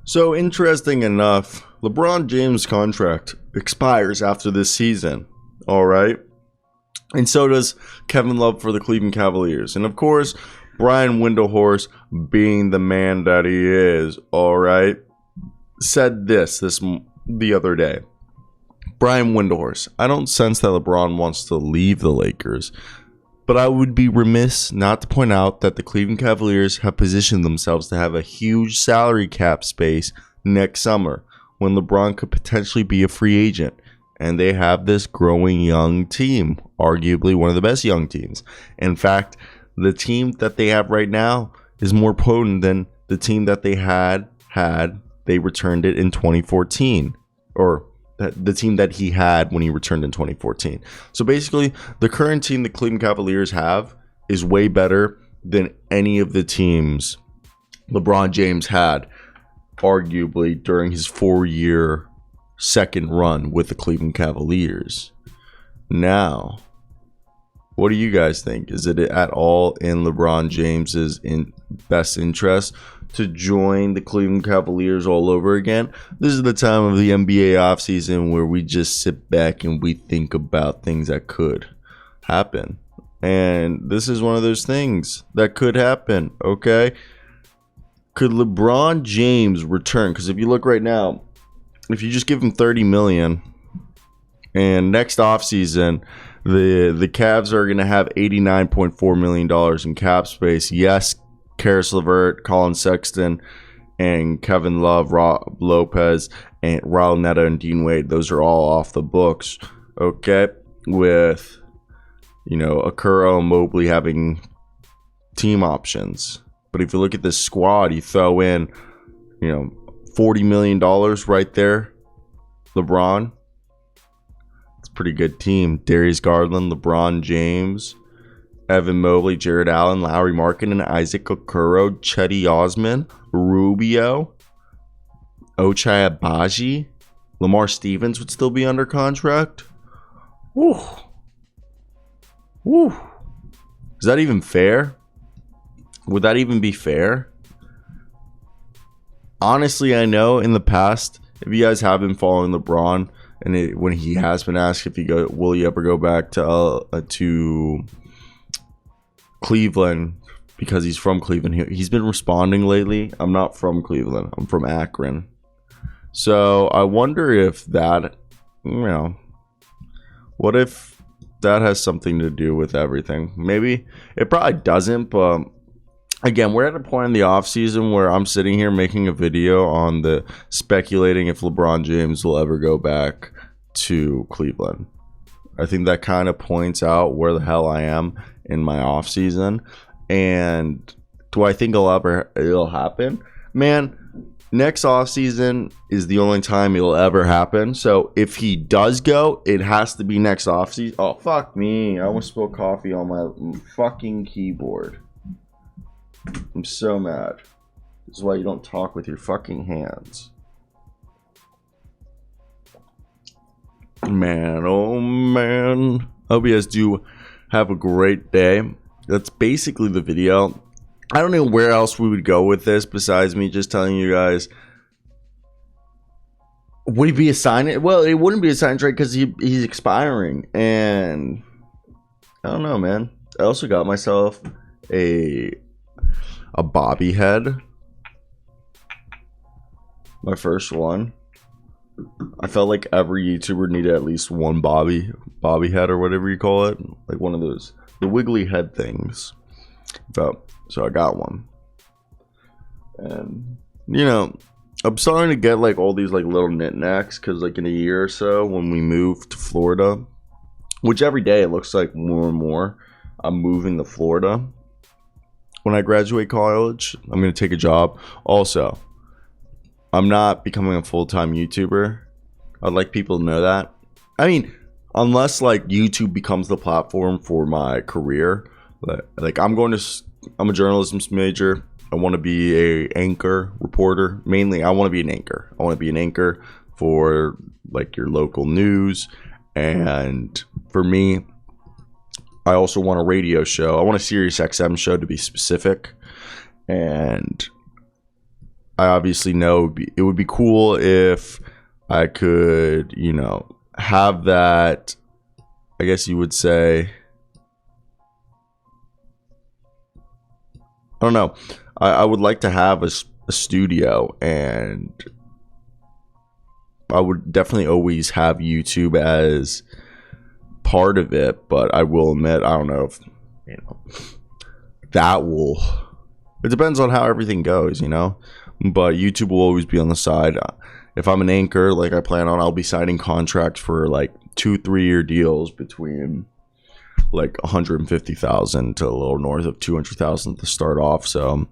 So interesting enough, LeBron James' contract expires after this season. All right. And so does Kevin Love for the Cleveland Cavaliers. And of course, Brian Windhorst, being the man that he is, all right, said this the other day. Brian Windhorst, I don't sense that LeBron wants to leave the Lakers, but I would be remiss not to point out that the Cleveland Cavaliers have positioned themselves to have a huge salary cap space next summer when LeBron could potentially be a free agent. And they have this growing young team, arguably one of the best young teams. In fact, the team that they have right now is more potent than the team that they had they returned it in 2014, or the team that he had when he returned in 2014. So basically, the current team the Cleveland Cavaliers have is way better than any of the teams LeBron James had, arguably, during his 4-year second run with the Cleveland Cavaliers. Now, what do you guys think? Is it at all in LeBron James's best interest to join the Cleveland Cavaliers all over again? This is the time of the NBA offseason where we just sit back and we think about things that could happen. And this is one of those things that could happen, okay? Could LeBron James return? Because if you look right now, if you just give him $30 million, and next offseason, the Cavs are going to have $89.4 million in cap space. Yes, Karis LeVert, Colin Sexton, and Kevin Love, Rob Lopez, and Raul Neto and Dean Wade, those are all off the books. Okay, with Okoro and Mobley having team options. But if you look at this squad, you throw in, $40 million right there. LeBron. It's a pretty good team. Darius Garland, LeBron James, Evan Mobley, Jared Allen, Lauri Markkanen, Isaac Okoro, Chetty Osman, Rubio, Ochai Agbaji, Lamar Stevens would still be under contract. Woo. Woo. Is that even fair? Would that even be fair? Honestly, I know in the past, if you guys have been following LeBron, and when he has been asked if will he ever go back to Cleveland because he's from Cleveland, he's been responding lately. I'm not from Cleveland. I'm from Akron. So I wonder if that, what if that has something to do with everything? Maybe it probably doesn't, but again, we're at a point in the offseason where I'm sitting here making a video on the speculating if LeBron James will ever go back to Cleveland. I think that kind of points out where the hell I am in my offseason. And do I think it'll happen? Man, next offseason is the only time it'll ever happen. So if he does go, it has to be next offseason. Oh, fuck me. I almost spilled coffee on my fucking keyboard. I'm so mad. This is why you don't talk with your fucking hands. Man, oh man. I hope you guys do have a great day. That's basically the video. I don't know where else we would go with this besides me just telling you guys. Would he be a sign? Well, it wouldn't be a sign trade because he's expiring. And I don't know, man. I also got myself a bobby head. My first one. I felt like every YouTuber needed at least one bobby head or whatever you call it. Like one of those, the wiggly head things. So I got one. And, I'm starting to get like all these like little knickknacks because like in a year or so when we move to Florida, which every day it looks like more and more, I'm moving to Florida. When I graduate college, I'm going to take a job. Also, I'm not becoming a full-time YouTuber. I'd like people to know that. I mean, unless like YouTube becomes the platform for my career. Like I'm a journalism major. I want to be a anchor, reporter. Mainly, I want to be an anchor. I want to be an anchor for like your local news. And for me, I also want a radio show. I want a Sirius XM show to be specific. And I obviously know it would be cool if I could, you know, have that, I guess you would say, I don't know. I would like to have a studio, and I would definitely always have YouTube as part of it, but I will admit, I don't know if, you know, that will, it depends on how everything goes, you know, but YouTube will always be on the side. If I'm an anchor, like I plan on, I'll be signing contracts for like 2-3 year deals between like 150,000 to a little north of 200,000 to start off. So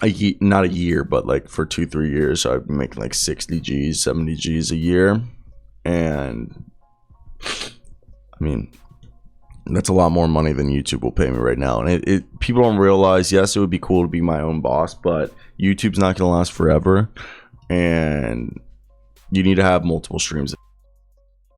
not a year, but like for 2-3 years, so I've been making like 60 G's, 70 G's a year. And I mean, that's a lot more money than YouTube will pay me right now. And it people don't realize, yes, it would be cool to be my own boss, but YouTube's not going to last forever. And you need to have multiple streams.